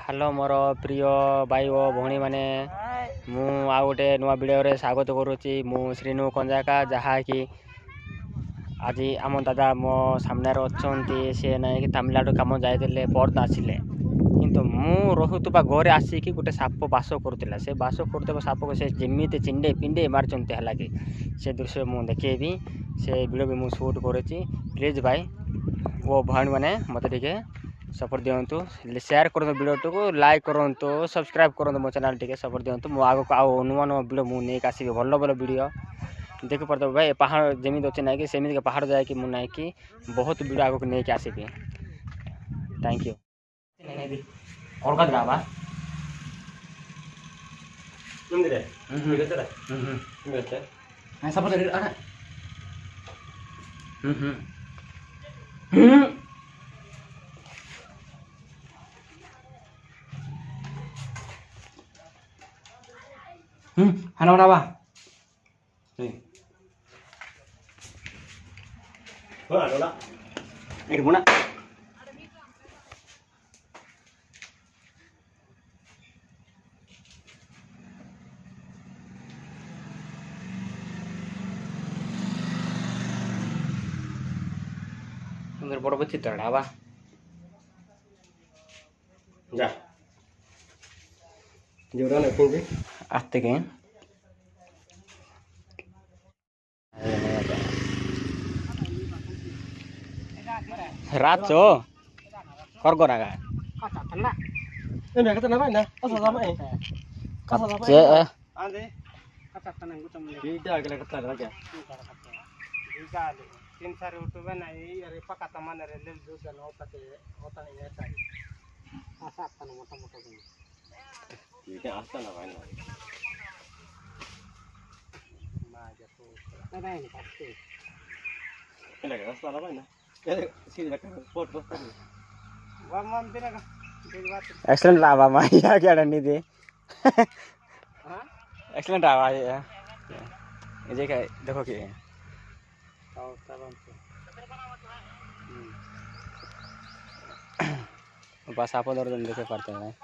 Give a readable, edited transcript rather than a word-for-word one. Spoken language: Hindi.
हेलो मोर प्रिय भाई ओ भौणी मैंने मु आ गोटे नुआ वीडियो स्वागत करुच्ची मु श्रीनु कंजाका जहाँकि आज आम दादा मो सामने अच्छा सी ना कि तमिलनाडु कम जाते पर्द आसिले किंतु मु रोहुवा घरे आसिकी गोटे साप बास करुला से बास कर साप को से जमी चिंडे पिंडे मार्चंती है कि से दृश्य मुझे देखेबी से वीडियो भी मुझे शूट करुच्ची प्लीज भाई वो भाई मैंने मत सपोर्ट दिंतु शेयर करूँ वीडियो को लाइक करूँ सब्सक्राइब करूँ मो चैनल टी सपोर्ट दिंतु मुझे आगे आउ नुआ नुआ वीडियो मुझे आसबि भल भल वीडियो देख पार्थ भाई पहाड़ जमी अच्छे ना कि सेमती पहाड़ जाए कि मुझे ना कि बहुत वीडियो आगे नहीं आसबि thank you hana mana ba nih ada lah ini gimana sudah boro becit ada apa ya jodoh nak pun आस्ते के रात चो कर को Naga ini kata nama ini asal sama ini asal sama ini ande kata tanang ku tumle tidak kala kata raja tidak तीन सारे उठवे ना ये अरे पका तमान रे ले जो जन होता नहीं ऐसा आसा तन मोटा मोटा ये आस्ता ना भाई एक्सलेंट रावा माया क्या डंडी थी एक्सलेंट रावा ये देखो कि बस आप उधर देखे पड़ते हैं